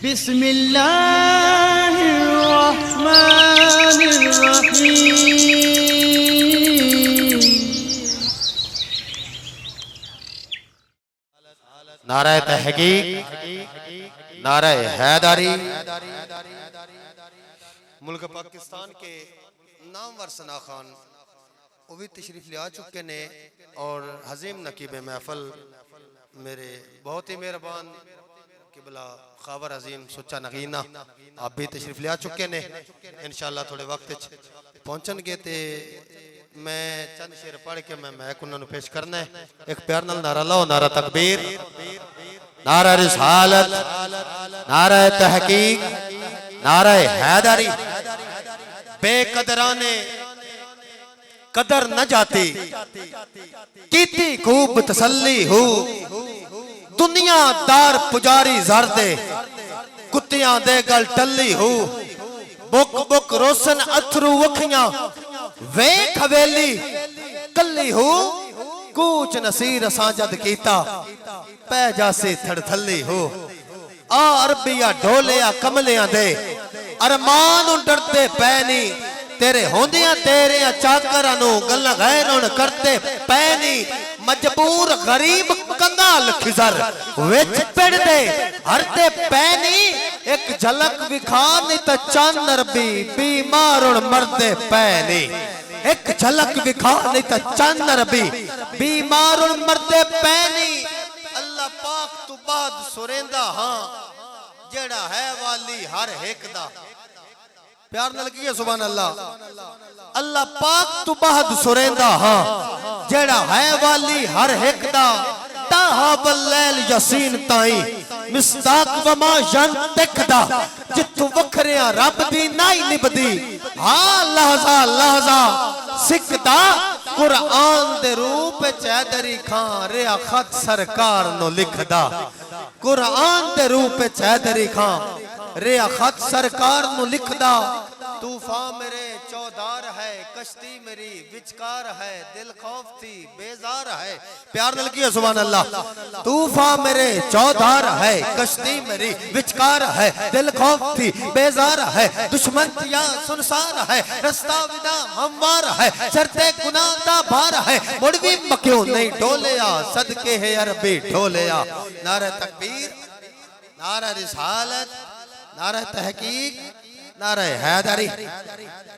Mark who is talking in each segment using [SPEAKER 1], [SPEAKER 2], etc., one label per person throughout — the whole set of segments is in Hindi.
[SPEAKER 1] बिस्मिल्लाहिर्रहमानिर्रहीम।
[SPEAKER 2] नारा तहकीक, नारा हैदरी। मुल्क पाकिस्तान के नामवर सना खान वो भी तशरीफ ले आ चुके ने और हजीम नकीब महफल मेरे बहुत ही मेहरबान किबला खाबर अजीम सुच्चा नगीना आप भी तशरीफ ले आ चुके ने। इंशाअल्लाह थोड़े वक्त पहुंचनगे ते मैं चंद शेर पढ़ के मैं महक उन्होंने पेश करना है। एक प्यार नाल नारा लाओ, नारा तकबीर, नारा रिसालत, नारा तहकीक, नारा हैदरी। बेकदराने कदर न जाती कीती खूब तसल्ली हो, दुनियादार पुजारी जरदे कुत्तियां दे गल टल्ली हो। बुक बुक रोशन अथरू वखियां वेख हवेली कल्ली हो। कूच नसीर साजद कीता पै जासे थड़थल्ली हो। आ अरबिया ढोलिया कमलियां दे अरमान डरते पैनी, तेरे होंदियां तेरे चाकरां नू गल्लां गैर हुण करते पैनी। मजबूर गरीब कंगाल खिजर विच पिड़ दे हरते पैनी। एक झलक विखा नहीं तो चंद अरबी बीमार हुण मरदे पैनी। एक झलक विखा नहीं तो चंद अरबी बीमार हुण मरदे पैनी। अल्लाह पाक तू बाद सुरेंदा हां जेड़ा है वाली हर एक दा। प्यार नाल कीए सुभान अल्लाह। अल्लाह पाक तू बाद सुरेंदा हां जेड़ा है वाली हर एक दा। ताहा बल्लैल यासीन ताई मिस्ताक वमा जन तकदा, जिथु वखरिया रब दी नाई निभदी। हां लहजा लहजा सिकदा कुरान दे रूप चैदरी खां रिया खत सरकार नो लिखदा। कुरान दे रूप चैदरी खां रिया खत सरकार नु लिखदा। तूफान मेरे चौधार है कश्ती मेरी विचकार है, दिल खौफ थी बेजार है। प्यार नाल कीए सुभान अल्लाह। तूफान मेरे चौधार है कश्ती मेरी विचकार है, दिल खौफ थी बेजार है। दुश्मन या सुनसार है रास्ता विदा हमवार है, चरते गुनाह दा भार है। मुड़वी मक्यों नहीं ढोलिया सदके है अरबी ढोलिया। नारा तकबीर, नारा रिसालत, नारा तहकीक, नारा हैदरी।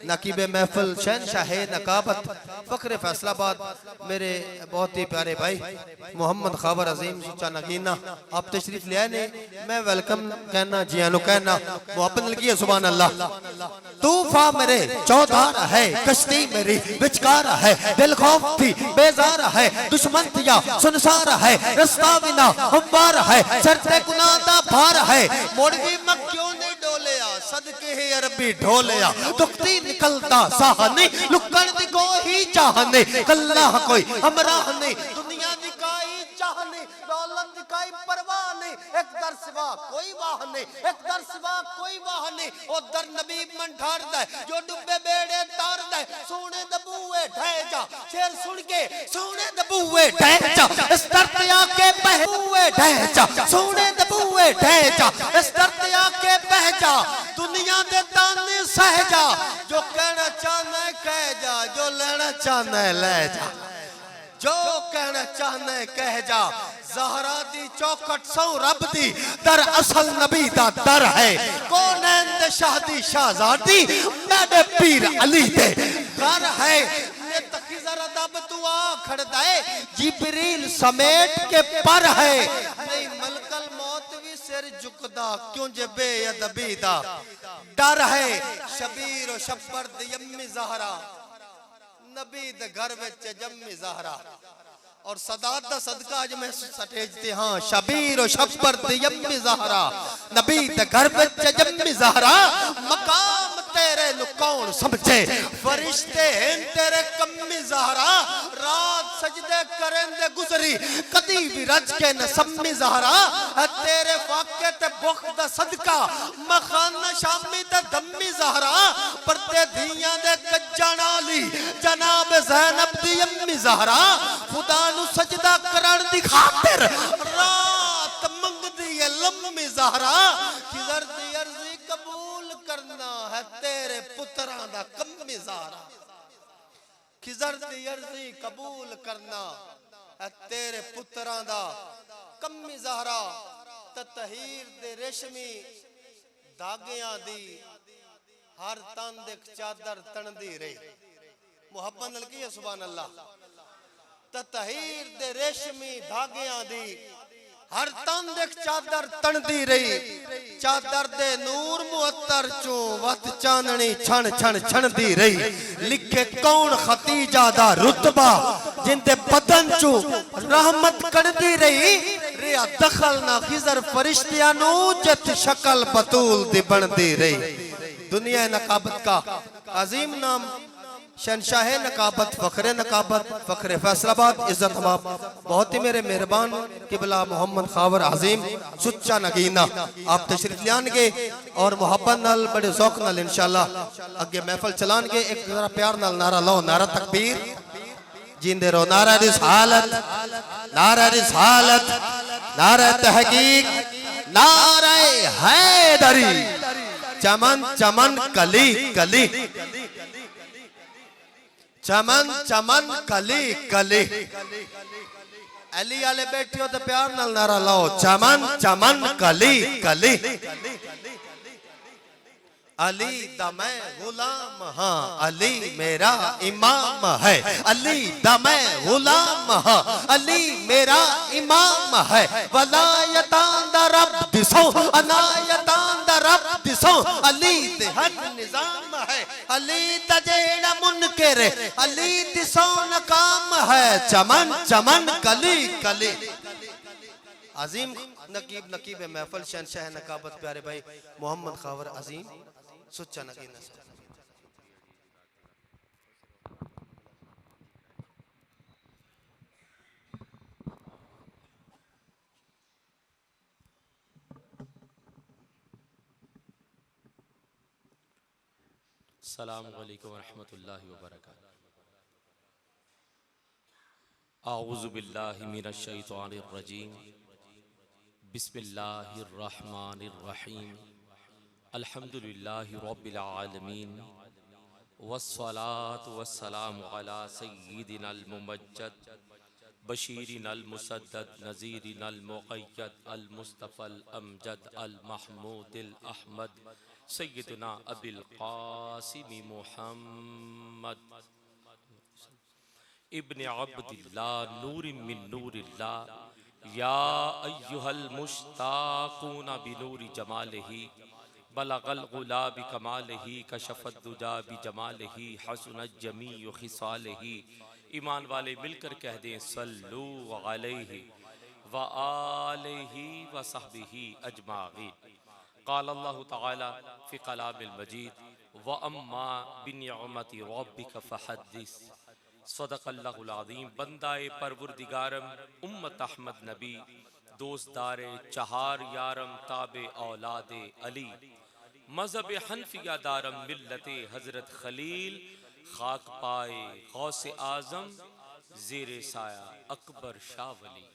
[SPEAKER 2] नकीब महफिल शहनशाह नकाबत फख्र फैसलाबाद मेरे बहुत ही प्यारे भाई मोहम्मद खाबर अजीम सुच्चा नगीना आप तशरीफ ले आए ने। मैं वेलकम कहना जी आनो कहना मोहब्बत लगी है सुभान अल्लाह। तूफान मेरे चौधार है कश्ती मेरी विचकार है, दिल खौफ थी बेजार है। दुश्मन थिया सुनसार है रास्ता बिना हमवार है, चरते गुनाह दा भार है। मोड़वी मक्यों ने डोलिया सदके है अरबी ढोलिया। दुखती निकलता साह नहीं लुकण दी कोई चाह नहीं, कल्ला कोई हमराह नहीं दुनिया दी काई चाह नहीं, दौलत दी काई परवाह नहीं। एक दर सिवा कोई वाह नहीं, एक दर सिवा कोई वाह नहीं। ओ दर नबी मन ढारदा जो डुबे बेड़े तारदा। सोने दबूए ढह जा शेर सुन के सोने दबूए ढह जा, इस दर ते आके बहूए ढह जा। सोने दबूए ढह जा इस दर ते आके बह जा। दुनिया दे ताने सह जा, जो कहना चाहना है कह जा, जो लेना चाहना है ले जा। जो कहना चाहना है कह जा। ज़हरा दी चौखट सौ रब दी दर असल नबी दा दर है। कौनैन दे शाह दी शहजादी मेरे पीर अली दे घर है। ने तकी जरा दब दुआ खड़दा है जिब्रील समेट के पर है। नहीं मलकल मौत भी सिर झुकदा क्यों जे बेअदबी दा डर है। शबीर और शब्बर दी यम्मी ज़हरा नबी दे घर विच जम्मी ज़हरा। और सदात दा सदका अज मैं स्टेज ते हां शबीर और शब्बर दी यम्मी ज़हरा नबी दे घर विच जम्मी ज़हरा। मकाम तेरे नु कौन समझे फरिश्ते हैं तेरे कम्मी ज़हरा। रात सजदे करें दे गुजरी कदी भी रज के न सम्मी ज़हरा। तेरे वाक़े ते बुख दा सदका मखाना शामी ते दम्मी ज़हरा। परते धियां दे कज्जा नाली जनाब ज़ैनब दी अम्मी ज़हरा। खुदा नु सजदा करन दी खातिर रात मंगदी है लम्मी ज़हरा खिज़र दी अर्ज़ी कबूल करना है तेरे पुत्रां दा कम्मी ज़हरा खिज़र दी अर्ज़ी कबूल करना है तेरे पुत्रां दा कम्मी ज़हरा ततहीर दे रेशमी धागियां दी हर तन दे चादर तणदी रही मुहब्बत नाल की सुभान अल्लाह ततहीर दे रेशमी धागियां दी हर तन दे चादर तणदी रही चादर दे नूर मुअत्तर चो वत चाननी छण छण छणदी रही लिखे कौन खतीजा दा रुतबा जिंदे बदन चो रहमत कणदी रही रिया दखल ना खिज़र फरिश्तियां नु जत शक्ल बतूल दी बनदी रही दुनिया नकाबत का अजीम नाम शहनशाह नकाबत फ़ख्रे नकाबत फ़ख्रे फैसलाबाद इज्जत हबाब बहुत ही मेरे मेहरबान किबला मोहम्मद खावर अजीम सुच्चा नगीना आप तशरीफ लियानगे और मोहब्बत नाल बड़े ज़ौक़ नाल इंशाअल्लाह अगे महफिल चलानगे एक जरा प्यार नाल नारा लो नारा तकबीर जिंदे रो नारा रिसालत नारा तहकीक नारा हैदरी चमन चमन कली कली चमन चमन कली कली अली वाले बैठे हो तो प्यार नाल नारा लाओ चमन चमन कली कली अली दा मैं गुलाम हाँ अली मेरा इमाम है अली दा मैं गुलाम हाँ अली मेरा इमाम है वलायतां दा रब दिसो अनायतां दा रब दिसो अली दे हर निजाम है अली दा जेड़ा मुनकर अली दिसो नकाम है चमन चमन कली कली अजीम नकीब नकीब महफिल शहनशाह नकाबत प्यारे भाई मोहम्मद खावर अजीम सुच्चा नगीना
[SPEAKER 1] अस्सलामु अलैकुम वरहमतुल्लाहि वबरकातुहू आऊज़ु बिल्लाहि मिनश शैतानिर रजीम बिस्मिल्लाहिर रहमानिर रहीम अल्हम्दुलिल्लाहि रब्बिल आलमीन वस्सलातु वस्सलामु अला सय्यिदिनल मुमज्जद बशीरिनल मुसद्दद नज़ीरिनल मुक़य्यद अल मुस्तफ़ल अमजद अल महमूदिल अहमद सय्यदना अबिल क़ासिम मुहम्मद इब्न अब्दिल्लाह नूर मिन नूरिल्लाह या अय्युहल मुश्ताक़ूना बिनूरि जमालिही बलगल गुला बिकमालिही कशफत दुजा बिजमालिही हसनत जमीउ खिसालिही ईमान वाले मिलकर कह दें सल्लु अलैहि व आलिही व सहबिही अजमाईन क़ाल अल्लाहु तआला फ़ी कलामिल मजीद व अम्मा बिनिअमति रब्बिक फ़हद्दिस सदक़ल्लाहुल अज़ीम बंदाए परवरदिगारम उम्मत अहमद नबी दोस्तदारे चहार यारम ताबे औलादे अली मज़हब हनफिया दारम मिल्लते हज़रत खलील खाक पाए गौसे आज़म ज़ेरे साया अकबर शाह वली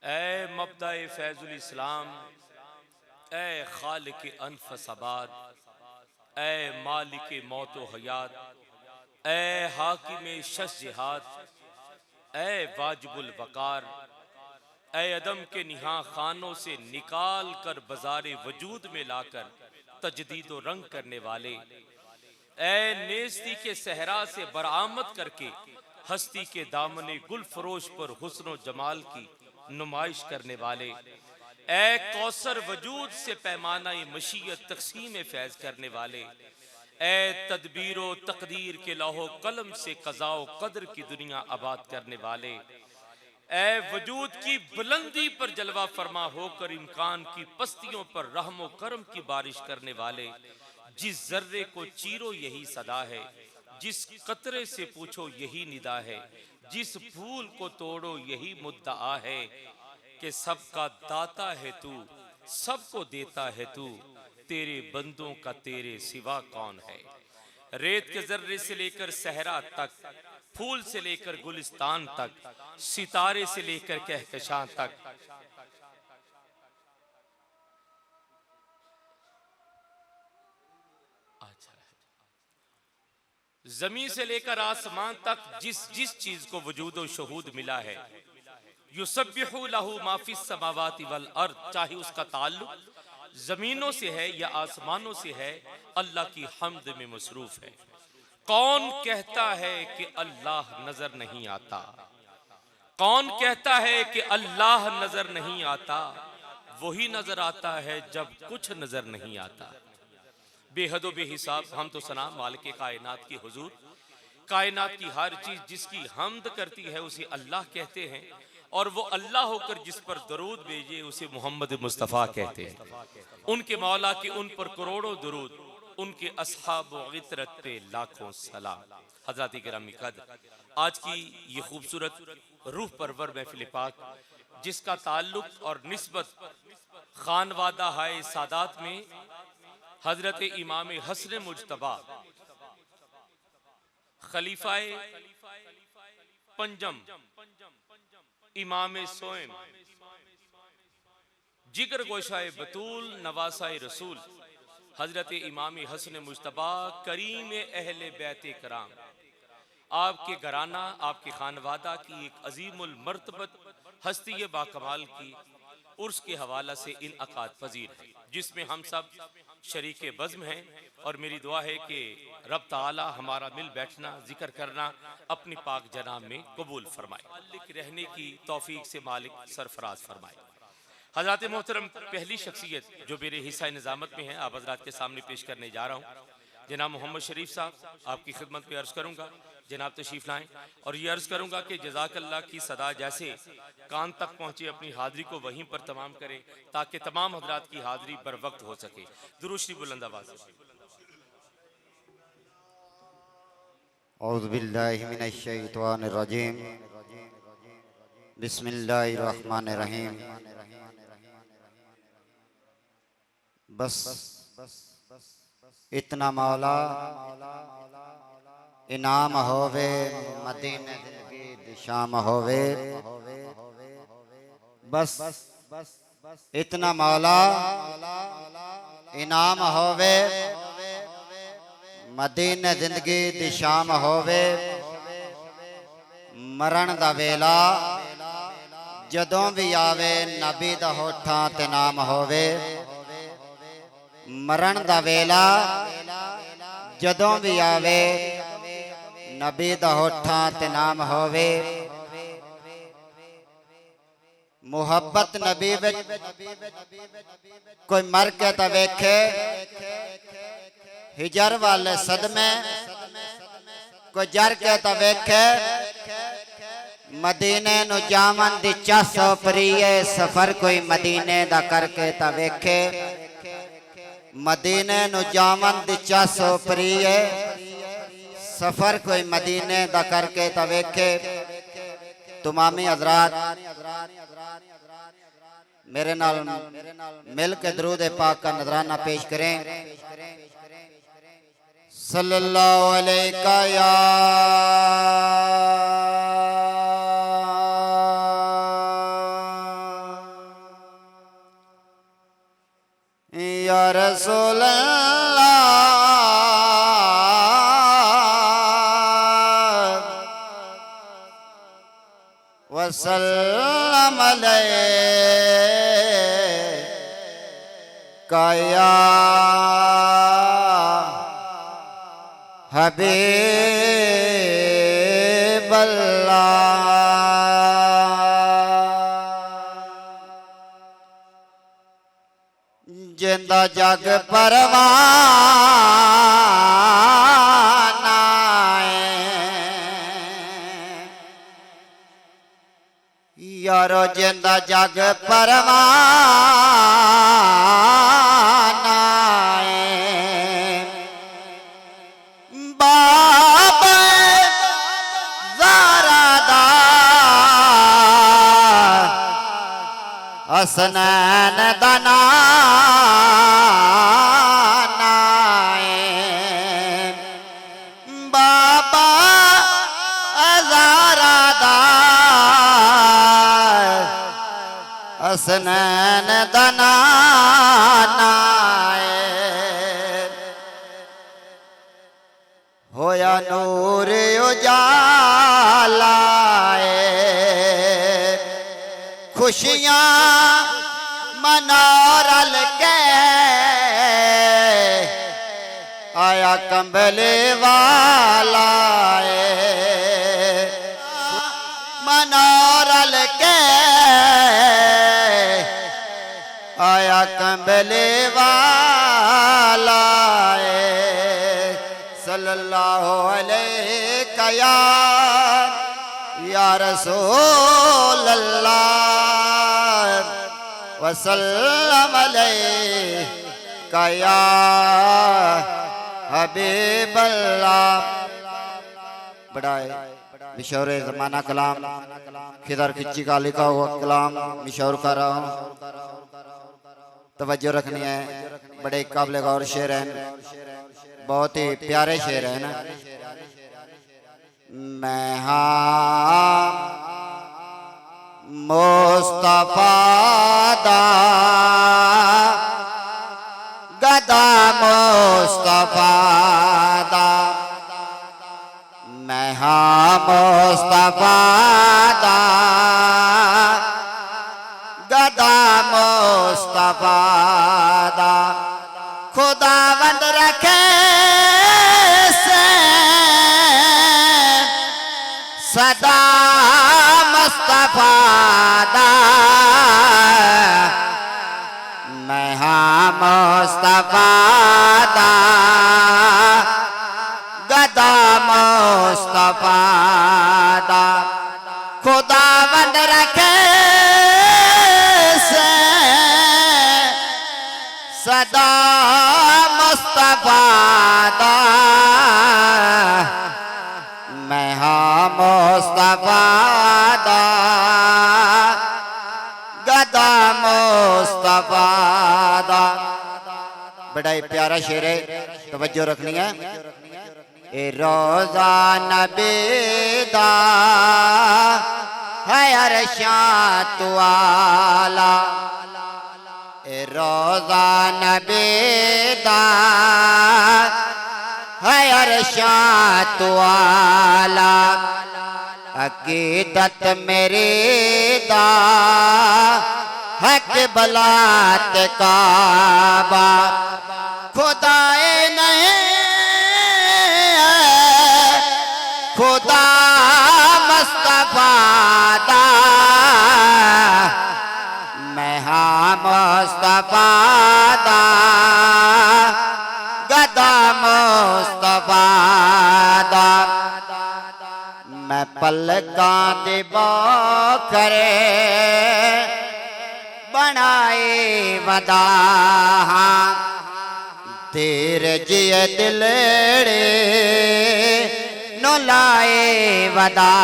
[SPEAKER 1] ए मब्दाए फैज़ुल इस्लाम ए खालिक अनफस आबाद ए मालिक मौत व हयात ए हाकिम शश जिहाद ए वाजिबुल वकार ए अदम के निहा खानों से निकाल कर बाज़ारे वजूद में लाकर तजदीद व रंग करने वाले ए नेस्ती के सहरा से बरामद करके हस्ती के दामने गुल फरोश पर हुस्न व जमाल की नुमाइश करने वाले ए कौसर वजूद से पैमाना मशीयत तकसीम फैज करने वाले ए तदबीरो तकदीर के लौहो कलम से कज़ा व कदर की दुनिया आबाद करने वाले ए वजूद की बुलंदी पर जलवा फरमा होकर इम्कान की पस्तियों पर रहमो करम की बारिश करने वाले जिस जर्रे को चीरो यही सदा है जिस कतरे से पूछो यही निदा है जिस फूल को तोड़ो यही मुद्दा है कि सबका दाता है तू सबको देता है तू तेरे बंदों का तेरे सिवा कौन है। रेत के जर्रे से लेकर सहरा तक फूल से लेकर गुलिस्तान तक, सितारे से लेकर कहकशां तक, जमीन से लेकर आसमान तक जिस जिस चीज को वजूद और शहूद मिला है, युसब्बिहु लहू मा फिस समावाति वल अर्द, चाहे उसका ताल्लुक जमीनों से है या आसमानों से है, अल्लाह की हम्द में मसरूफ है। कौन कहता है कि अल्लाह नजर नहीं आता? कौन कहता है कि अल्लाह नजर नहीं आता? वही नजर आता है जब कुछ नजर नहीं आता। बेहदो बेहिसाब हम तो सना मालिक कायनात की हुजूर, कायनात की हर चीज जिसकी हम्द करती है उसे अल्लाह कहते हैं, और वो अल्लाह होकर जिस पर दरूद भेजे उसे मोहम्मद मुस्तफ़ा कहते हैं। उनके मौला के उन पर करोड़ों दरूद, उनके अस्हाब व इतरत पे लाखों सलाम। हज़रात किराम कद्र, आज की ये खूबसूरत रूह परवर महफिल पाक जिसका ताल्लुक और निस्बत खानवादा हाय सादात में हजरत इमाम हसन मुज्तबा खलीफाए पंजम इमाम सोएम जिगर गोशाए बतूल नवासाए रसूल हजरत इमाम हसन मुज्तबा करीम अहले बैत कराम, आपके घराना आपके खानवादा की एक अजीमुल मर्तबत हस्ती बाकमाल की उर्स के हवाला से इन अकाद पजीर है, जिसमें हम सब शरीके बज़्म हैं। और मेरी दुआ है कि रब ताला हमारा मिल बैठना, जिक्र करना अपनी पाक जनाब में कबूल फरमाए, मालिक रहने की तौफीक से मालिक सरफराज फरमाए। हज़रात मोहतरम, पहली शख्सियत जो मेरे हिस्सा निज़ामत में है आप हज़रात के सामने पेश करने जा रहा हूँ, जनाब मोहम्मद शरीफ साहब, आपकी खिदमत में अर्ज़ करूँगा जनाब तशरीफ़ लाएँ, और ये अर्ज़ करूँगा कि जज़ाकल्लाह की सदा जैसे कान तक पहुँचे अपनी हाज़री को वहीं पर तमाम करें ताकि तमाम हज़रात की हाज़री बर वक्त हो सके। दुरूद शरीफ बुलंद आवाज़ से।
[SPEAKER 3] औज़ु बिल्लाहि मिनश शैतानिर रजीम, बिस्मिल्लाहिर रहमानिर रहीम। बस इतना मौला इनाम होवे, मदीने जिंदगी दिशाम होवे। बस इतना मौला इनाम होवे, मदीने जिंदगी दिशाम होवे। मरण दा वेला जदों भी आवे नबी दा होठां ते नाम होवे। मरण दा वेला जदों भी आवे नबी दा होठां ते नाम होवे। मुहब्बत नबी विच कोई मर के तां वेखे, हिजर वाले सदमे कोई जर के तां वेखे। मदीने नु जावन दी चस प्रिय सफर कोई मदीने दा करके तां वेखे। मदीने नु जावन दी चस प्रिय सफर कोई मदीने दा करके तां वेखे। तुमामी हज़रात मेरे नाल मिल के दरूद पाक का नजराना पेश करें। सल्लल्लाहु अलैका या रसूल अल्लाह वसल्लम अलैका या हबीब अल्लाह। जिंदा जग परवाना यारो, जिंदा जग परवाना बाबा ज़रा दा हसनैन दना बाबा हसनैन दनानाए होया नूर उजालाए खुशियां मनोरल के आया कंबले वाला मनोरल के आया कंबले वाला सल्लल्लाहु अलैहि या रसूल अल्लाह वसल्लम अलैका या हबीब अल्लाह। बड़ाए मिशौर ज़माना कलाम खिदर खिच्ची का लिखा हुआ कलाम मिशौर कर रहा हूँ, तवज्जो रखनी है। बड़े काबिल गौर शेर हैं, बहुत ही प्यारे शेर हैं ना। मैं हाँ मुस्तफा दा गदा मुस्तफा दा मैं हाँ मुस्तफा दा गदा मुस्तफा दा खुदावंद रखे से सदा मुस्तफा दा मैं हाँ मुस्तफा दा गदा मुस्तफा दा खुदावंद रखे से सदा मुस्तफा दा मैं हाँ मुस्तफा दा गदा मुस्तफा दा। बड़ा ही प्यारा शेर है, तवज्जो रखनी है। ए रोजा नबी दा है अरशात वाला ए रोजा नबी दा है अरशात वाला अकीदत मेरी दा है क़िबलात काबा खुदाए नहीं खुदा मुस्तफा दा मैं हाँ मुस्तफा दा गदा मुस्तफा दा मैं पलकां दे करे बनाए वदा तेरे जिए दिलड़े नो लाए वदा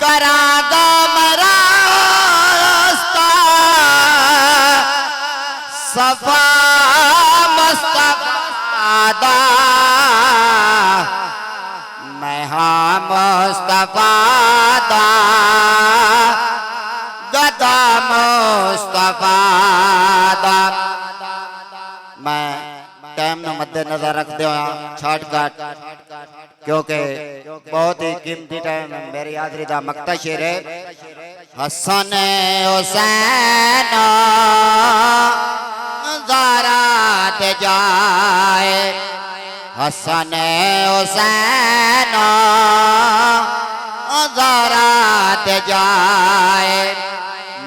[SPEAKER 3] करागा मरास्ता सफा मुस्तफा दा मैं हाँ मुस्तफा दा गदा मुस्तफा दा। मैं टाइम में मद्देनजर रखते हुए शॉर्टकट क्योंकि बहुत ही कीमती टाइम है। मेरी हाज़री दा मक्ता शेर है हसन हुसैन ज़ारा ते जाए हसन हुसैन ज़ारा ते जाए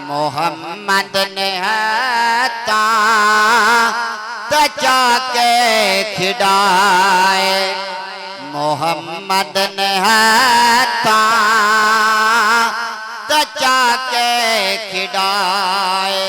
[SPEAKER 3] मोहम्मद ने हता तचा के खिड़ाए मोहम्मद ने हता तचा के खिड़ाए